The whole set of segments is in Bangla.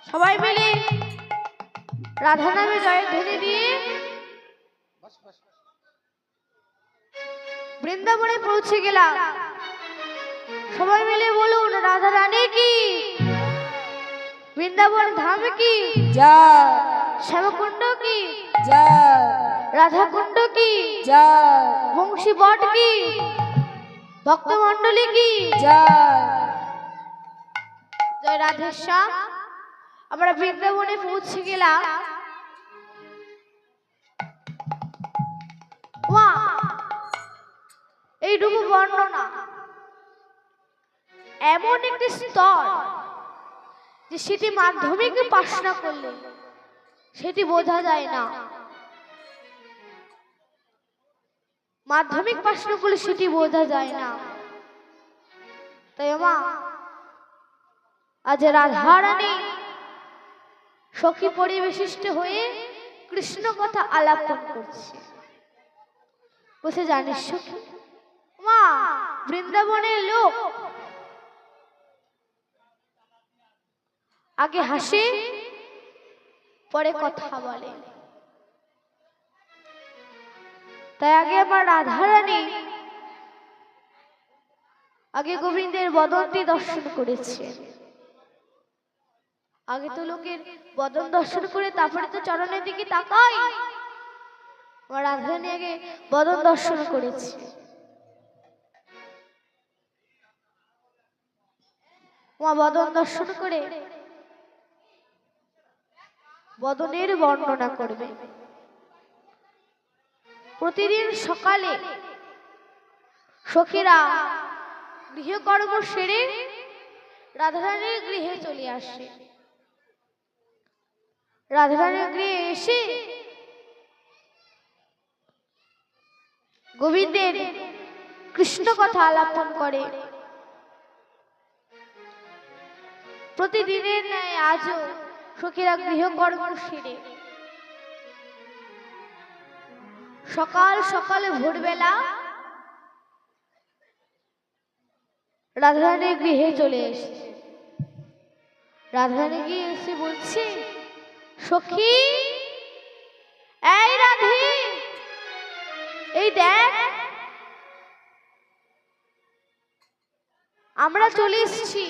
সবাই মিলে রাধা নামে জয়ের ধ্বনি দিয়ে বৃন্দাবনে পৌঁছে গেলাম। সবাই মিলে বলুন, রাধা রানী কি, বৃন্দাবন ধাম কি, জয় শ্যামকুণ্ড কি, জয় রাধাকুণ্ড কি, জয় বংশী বট কি, ভক্তমণ্ডলী কি, জয়। জয় রাধেশ্যাম। আমরা বৃন্দাবনে পৌঁছে গেলাম। মা, এই রূপ বর্ণনা এমন একটি স্তর যে সেটি মাধ্যমিক পাশ না করলে সেটি বোঝা যায় না। মাধ্যমিক পাশ না করলে সেটি বোঝা যায় না। তাই মা, আজ রাধারানী সখী পরিবেশিষ্ট হয়ে কৃষ্ণ কথা আলাপন করছে। বসে জানিস সখী, মা বৃন্দাবনের লোক আগে হাসে পরে কথা বলে। তাই আগে আমার রাধারানী আগে গোবিন্দের বদনটি দর্শন করেছে। আগে তো লোকের বদন দর্শন করে তারপরে তো চরণের দিকে তাকায়। আমার রাধারানী আগে বদন দর্শন করেছে। মা বদন দর্শন করে বদনের বর্ণনা করবে। প্রতিদিন সকালে সখীরা গৃহকর্ম সেরে রাধারানীর গৃহে চলে আসে। রাধারানীর গৃহে এসে গোবিন্দের কৃষ্ণ কথা আলাপন করে। প্রতিদিনের ন্যায় আজও সখীরা গৃহকর্ম সেরে সকাল সকালে ভোরবেলা রাধারানীর গৃহে চলে এসেছে। রাধারানী গিয়ে এসে বলছে, সখী এই রাধে, এই দেখ আমরা চলে এসেছি।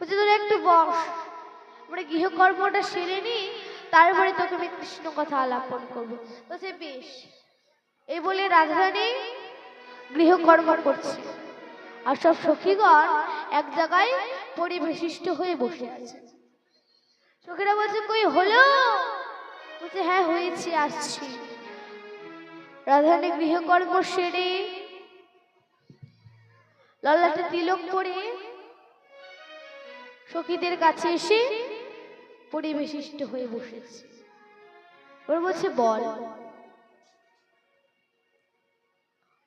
বলছে তোর একটু বস, আমরা গৃহকর্মটা সেরে নি, তারপরে তোকে আমি কৃষ্ণ কথা আলাপন করবো। বলছে বেশ। এই বলে রাধারানী গৃহকর্ম করছে আর সব সখীগণ এক জায়গায় পরিবেশিষ্ট হয়ে বসে আছে। সখীরা বলছে কই হলো? বলছে হ্যাঁ হয়েছে, আসছি। রাধারানী গৃহকর্ম সেরে ললাটে তিলক পরে সখীদের কাছে এসে পরিবেশিষ্ট হয়ে বসেছে। ওর বলছে বল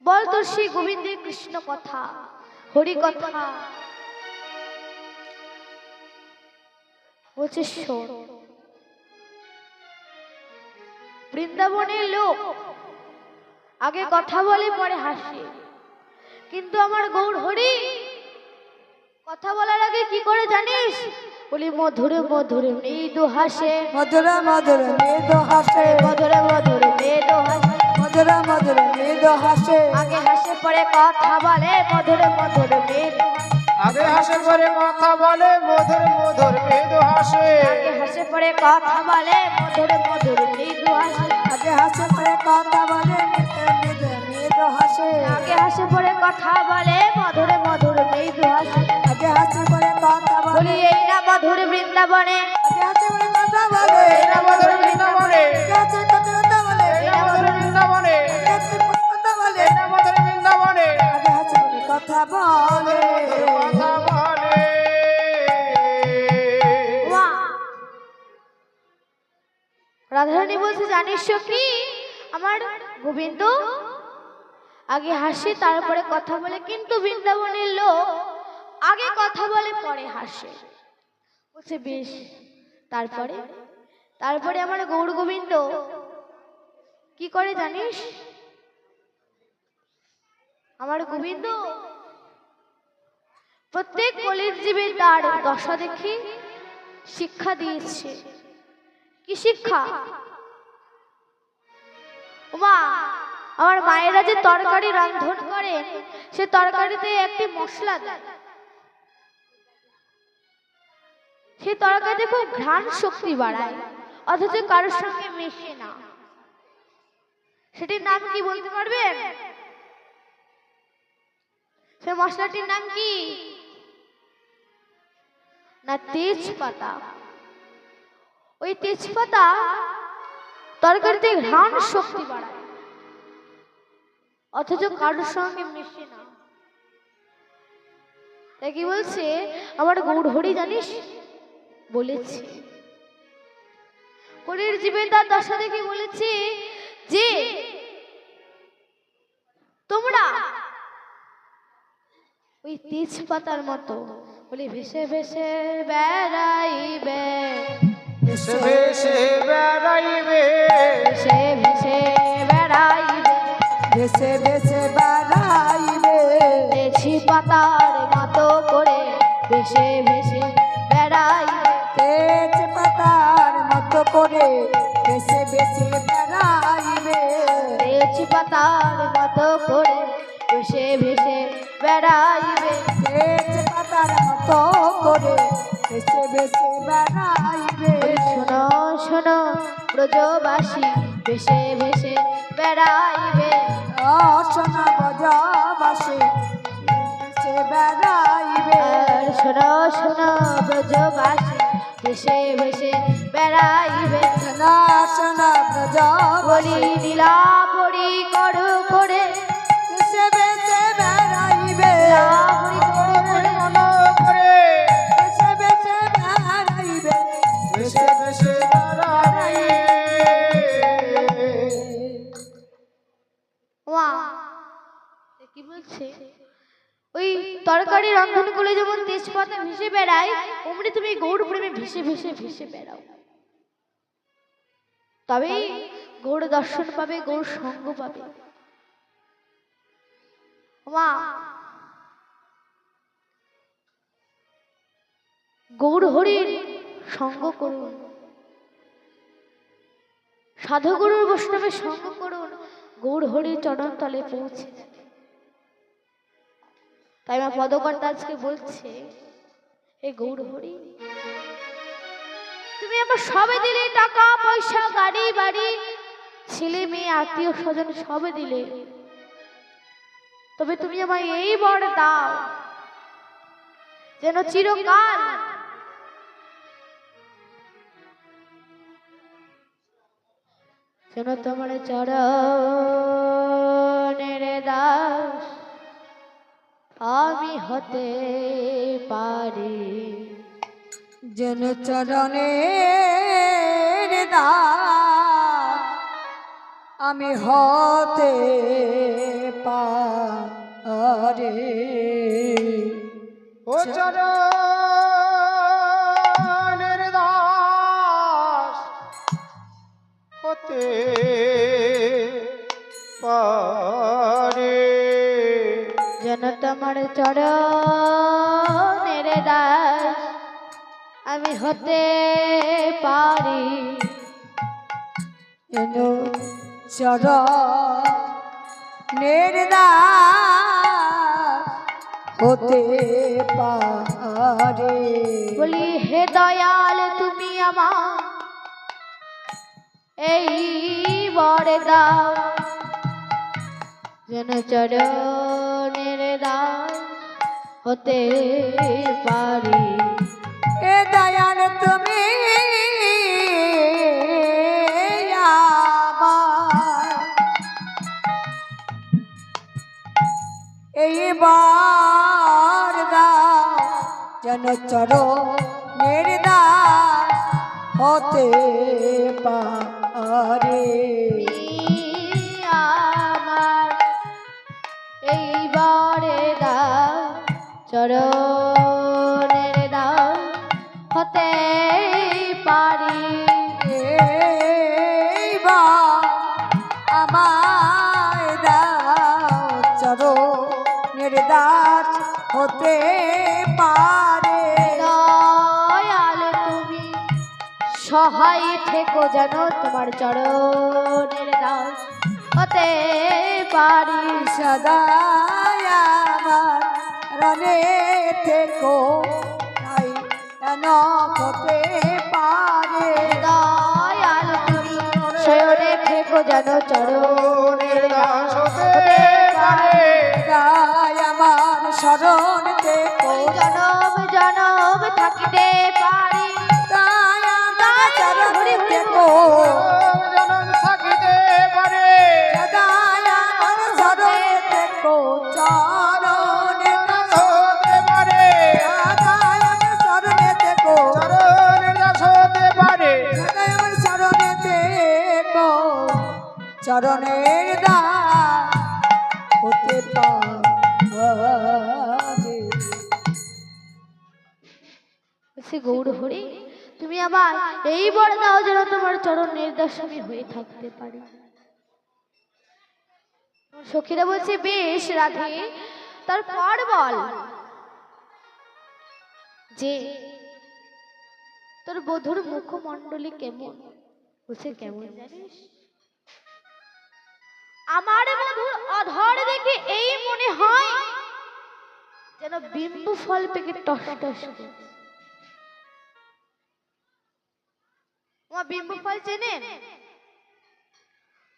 বল তোর সেই গোবিন্দের কৃষ্ণ কথা, হরি কথা। বলছে শোন, বৃন্দাবনের লোক আগে কথা বলে পরে হাসে, কিন্তু আমার গৌর হরি কথা বলার আগে কি করে জানিস? বলি মধুরে মধুরে মৃদু হাসে, মধুরে মধুরে মৃদু হাসে, মধুরে মধুরে মৃদু হাসে, মধুরে মধুরে মৃদু হাসে। আগে হাসে পরে কথা বলে মধুরে মধুরে মৃদু, আগে হাসে পরে কথা বলে মধুর মধুর মৃদু হাসে। আগে হাসে পরে কথা বলে মধুরে মধুরে মৃদু হাসে, আগে হাসে পরে কথা বলে মৃদু মৃদু হাসে। আগে হাসে পরে কথা বলে মধুরে মধুরে মৃদু হাসে। আগে হাসে পরে কথা বলে, বলি এই না মধুর বৃন্দাবনে, আগে হাসে পরে কথা বলে, এই না মধুর বৃন্দাবনে, আগে হাসে কথা বলে, এই না মধুর বৃন্দাবনে, আগে হাসে কথা বলে, এই না মধুর বৃন্দাবনে, আগে হাসে পরে কথা বলে। কথা বলে। বাহ! রাধারানী বলছে জানিস কি, আমার গোবিন্দ আগে হাসে তারপরে কথা বলে, কিন্তু বৃন্দাবনের লোক আগে কথা বলে পরে হাসে। বলছে বেশ। তারপরে তারপরে আমার গৌর গোবিন্দ কি করে জানিস? আমার গোবিন্দ প্রত্যেক কলির জীবের তার দশা দেখি শিক্ষা দিয়েছে। কি শিক্ষা? মা, আমার মায়েরা যে তরকারি রান্ধন করে সে তরকারিতে একটি মশলা দেয়, সেই তরকারিতে খুব ঘ্রাণ শক্তি বাড়ায়, অথচ কারোর সঙ্গে মেশে না। সেটির নাম কি বলতে পারবেন? সে মশলাটির নাম কি? না, তেজপাতা। ওই তেজপাতা তরকারিতে ঘ্রাণ শক্তি বাড়ায়, অথচ কারোর সঙ্গে মেশে না। তাই কি বলছে আমার গৌরহরি জানিস? বলেছে কলির জীবে তার দশা দেখে বলেছে যে তোমরা ওই তেজপাতার মতো বলে ভেসে ভেসে বেড়াইবে, ভেসে ভেসে বেড়াইবে, ভেসে ভেসে বেড়াইবে, ভেসে ভেসে বেড়াইবে, তেজপাতার মতো করে ভেসে ভেসে বেড়াইবে, তেজপাতার মতো করে ভেসে ভেসে বেড়াইবে, তেজপাতার মতো করে ভেসে ভেসে বেড়াইবে। তেজপাতার মতো করে ভেসে ভেসে বেড়াইবে। শোনো শোনো ব্রজবাসী ভেসে ভেসে বেড়াইবে, সোনা বজবাসে ভেসে বেড়াইবে। আর শোনো শোনো ব্রজবাসী ভেসে ভেসে বেড়াইবে। সোনা সোনা বলি ব্রজবাসী লীলা পরি করু করে ভেসে ভেসে বেড়াইবে, লীলা পরি করু করে মনো করে ভেসে ভেসে বেড়াইবে, ভেসে ভেসে বেড়াইবে। ওয়া কি বলছে? ওই তরকারি রন্ধন করে যেমন তেজপাতা ভেসে বেড়ায়, অমনি তুমি গৌর প্রেমে ভেসে ভেসে ভেসে বেড়াও, তবে গৌর দর্শন পাবে, গৌর সঙ্গ পাবে। মা, গৌর হরির সঙ্গ করুন, সাধুগুরুর বৈষ্ণবের সঙ্গ করুন, গৌর হরির চরণ তলে পৌঁছে যাবে। তাই মা পদকর্তা আজকে বলছে, এ গৌর হরি তুমি আমার সবে দিলে, টাকা পয়সা গাড়ি বাড়ি ছেলে মেয়ে আত্মীয় স্বজন সবে দিলে, তবে তুমি আমায় এই বর দাও যেন চিরকাল যেন তোমার চরণের দাস আমি হতে পারি, যেন চরণের দাস আমি হতে পারি। ও চরণের দাস হতে পারে, যেন তোমার চরণের দাস আমি হতে পারি, যেন চরণের দাস হতে পারে। বলি হে দয়াল তুমি আমার এই বরে দাও, যেন চরণের দাস হতে পারি। এ দয়াল তুমি আমার এইবার দাও, যেন চরণের দাস হতে পারে। আমার এইবারে দাও, চরণের দাও হতে পারি। এইবার আমায় দাও, চরণের দাস হতে পারে। দয়াল তুমি সহায় থেকো যেন তোমার চরণের দাস হতে পারি। সদায় আমার রণে থেকো তাই কেন হতে পারে। দয়াল তুমি শয়নে থেকো যেন চরণের দাস হতে পারে। তাই আমার শরণ থেকো জনম জনম থাকিতে পারি। তাই আমার চরণ থেকো জনম থাকিতে পারে। সদায় আমার শরণ থেকো চরণে হতে পারে। সদায় আমার শরণে থেকো চরণের দাস হতে পারে। সদায় আমার শরণে থেকো চরণের দাস হতে পারে। সে গৌর হরি তুমি আবার এই বর দাও যেন তোমার চরণ নির্দেশ আমি হয়ে থাকতে পারি। সখীরা বলছে বেশ রাধে, তারপর বল যে তোর বধুর মুখমণ্ডলী কেমন? বলছে কেমন জানিস? আমার বধুর অধর দেখে এই মনে হয় যেন বিম্বু ফল পেকে টস টস করে। বিম্বু ফল চেনেন?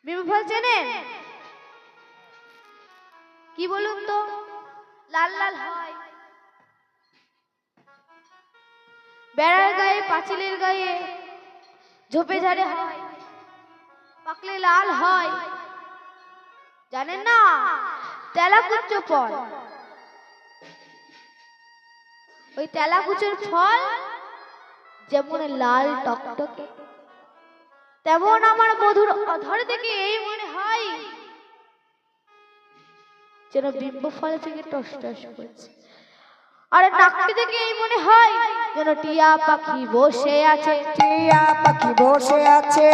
বিম্বু ফল চেনেন? কি বলুন তো? লাল লাল হয়, বেড়ার গায়ে, পাঁচিলের গায়ে, ঝোপে ঝাড়ে হয়, পাকলে লাল হয়। জানেন না? তেলাকুচ ফল। ওই তেলাকুচের ফল যেমন লাল টকটকে, তেমন আমার বধুর অধর থেকে এই মনে হয় যেন বিম্ব ফল থেকে টস টস করছে। আর নাকটি থেকে এই মনে হয় যেন টিয়া পাখি বসে আছে। টিয়া পাখি বসে আছে,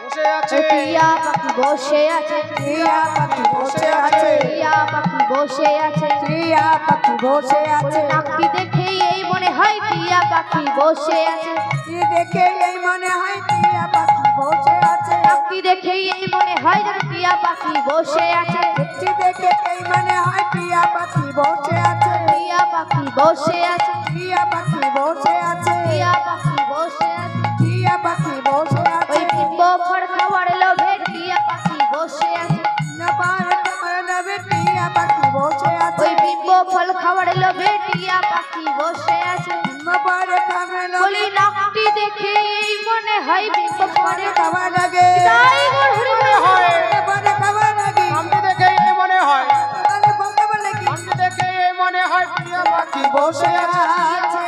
বসে আছে। টিয়া পাখি বসে আছে, টিয়া পাখি বসে আছে, টিয়া পাখি বসে আছে। টিয়া পাখি বসে আছে। নাকটি দেখে এই মনে হয় টিয়া পাখি বসে আছে। কি দেখে এই মনে হয় টিয়া পাখি বসে আছে। নাকটি দেখে এই মনে হয় যেন টিয়া পাখি বসে আছে। দেখছি দেখে এই মনে হয় টিয়া পাখি বসে আছে। টিয়া পাখি বসে আছে, টিয়া পাখি বসে আছে, টিয়া পাখি বসে আছে। টিয়া পাখি বসে আছে। ওই বিম্ব ফল খাবার লোভে টিয়া পাখি বসে আছে। নবার তোমার নবে টিয়া পাখি বসে আছে। ওই বিম্ব ফল খাবার লোভে টিয়া পাখি বসে আছে। নবার খাবে বলি নাকটি দেখে এই মনে হয় বিম্ব ফলে খাবার লাগে, তাই গৌর হরি বল হয়। নবার খাবার লাগে। আমি দেখে এই মনে হয়, তাহলে বলতে বলে কি আমি দেখে এই মনে হয় টিয়া পাখি বসে আছে।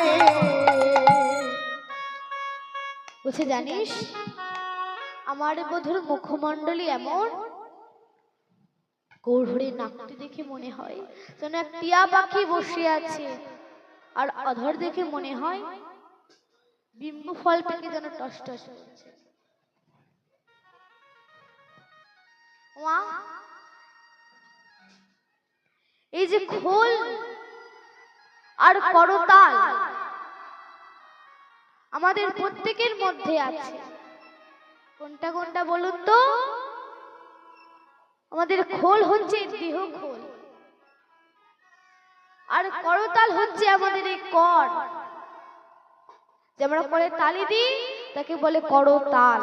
বলছে জানিস আমার বধুর মুখমণ্ডলী এমন, গৌর হরির নাকটি দেখে মনে হয় যেন এক টিয়া পাখি বসে আছে। আর অধর দেখে মনে হয় বিম্ব ফল পেকে যেন টস টস করছে। ওয়া, এই যে খোল আর করতাল আমাদের প্রত্যেকের মধ্যে আছে। কোনটা কোনটা বলুন তো? আমাদের খোল হচ্ছে দেহ খোল, আর করতাল হচ্ছে আমাদের এই কর। যে আমরা করে তালি দিই তাকে বলে করতাল।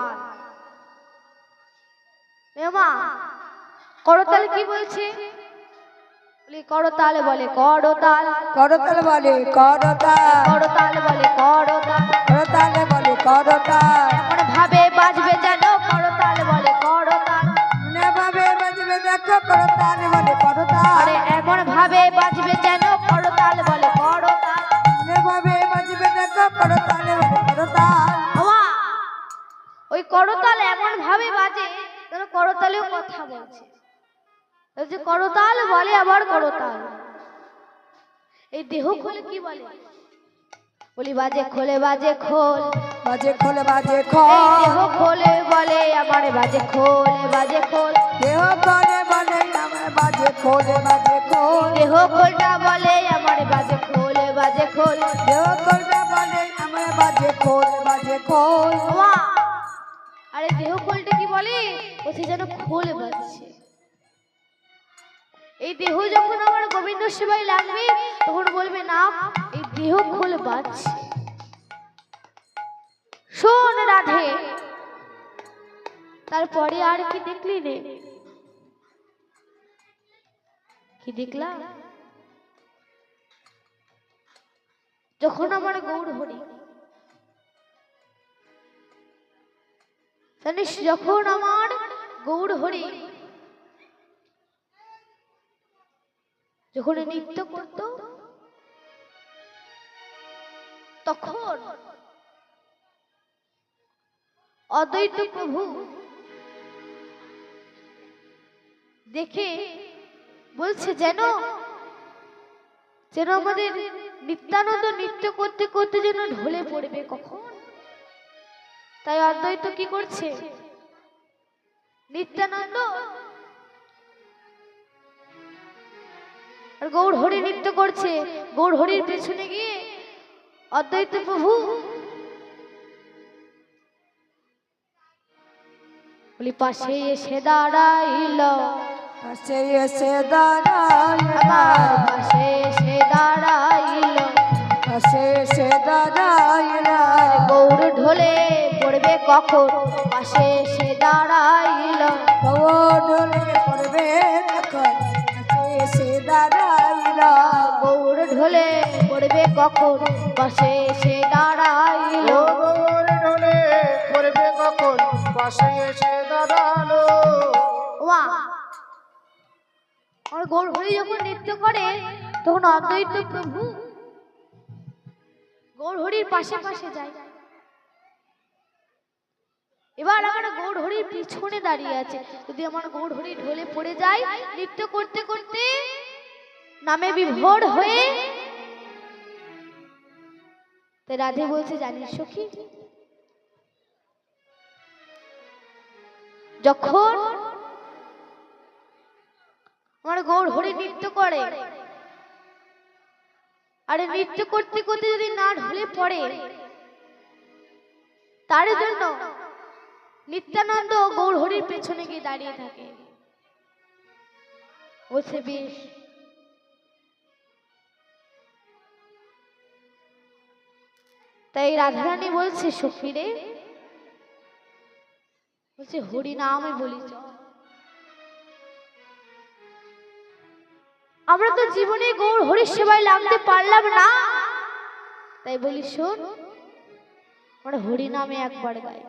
মা করতাল কি বলছে? করতাল বলে করতাল, করতাল বলে করতাল, করতাল বলে করতাল। করতাল বলে করতাল। এমন ভাবে বাজবে যেন করতাল বলে করতাল। মনে ভাবে বাজবে দেখো করতাল বলে করতাল। আরে এমন ভাবে বাজবে যেন করতাল বলে করতাল। মনে ভাবে বাজবে দেখো করতাল বলে করতাল। ওমা, ওই করতাল এমন ভাবে বাজে যেন করতালেও কথা বলছে। ওই যে করতাল বলে আবার করতাল। এই দেহ খোলে কি বলে? বলি বাজে খোলে বাজে খোল, বাজে খোল বাজে এই খোল। দেহ খোলে বলে আমার বাজে খোলে বাজে খোল। দেহ খোলে বলে আমার বাজে খোলে বাজে খোল। দেহ খোলটা বলে আমার বাজে খোলে বাজে খোল। দেহ খোলটা বলে আমার বাজে খোল বাজে খোল। ওমা, আরে দেহ খোলটা কি বলে? বলছে যেন খোল বাজছে। এই দেহ যখন আমার গোবিন্দ সেবায় লাগবে তখন বলবে না এই দেহ খোল বাজছে। শোন রাধে, তারপরে আর কি দেখলি রে? কি দেখলাম? যখন আমার গৌর হরি, জানিস যখন আমার গৌর হরি যখন নৃত্য করত তখন অদ্বৈত প্রভু দেখে বলছে যেন যেন আমাদের নিত্যানন্দ নৃত্য করতে করতে যেন ঢলে পড়বে কখন। তাই অদ্বৈত কি করছে? নিত্যানন্দ আর গৌর হরি নৃত্য করছে, গৌর হরির পেছনে গিয়ে অদ্বৈত প্রভু বলি পাশে এসে দাঁড়াইল, পাশে এসে দাঁড়াইল, আমার পাশে এসে দাঁড়াইল, পাশে এসে দাঁড়াইল। গৌর ঢলে পড়বে কখন? পাশে এসে দাঁড়াইল, গৌর ঢলে পড়বে কখন? পাশে এসে দাঁড়াইল। গৌর ঢলে পড়বে কখন? পাশে এসে দাঁড়াইল। ও গৌর ঢলে পড়বে কখন? পাশে এসে দাঁড়ালো। ওমা, আমার গৌর হরি যখন নৃত্য করে তখন অদ্বৈত প্রভু গৌর হরির পাশে পাশে যায়। এবার আমার গৌর হরির পিছনে দাঁড়িয়ে আছে। যদি আমার গৌর হরি ঢলে পড়ে যায় নৃত্য করতে করতে নামে বিভোর হয়ে, তাই রাধে বলছে জানিস সখী, যখন আমার গৌর হরি নৃত্য করে আরে নৃত্য করতে করতে যদি না ঢলে পড়ে তার জন্য নিত্যানন্দ গৌর হরির পেছনে গিয়ে দাঁড়িয়ে থাকে। বলছে বেশ। তাই রাধারানী বলছে সখী রে, বলছে হরি নামে বলি চল। আমরা তো জীবনে গৌর হরির সেবায় লাগতে পারলাম না, তাই বলি শোন আমরা হরি নামে একবার গাই।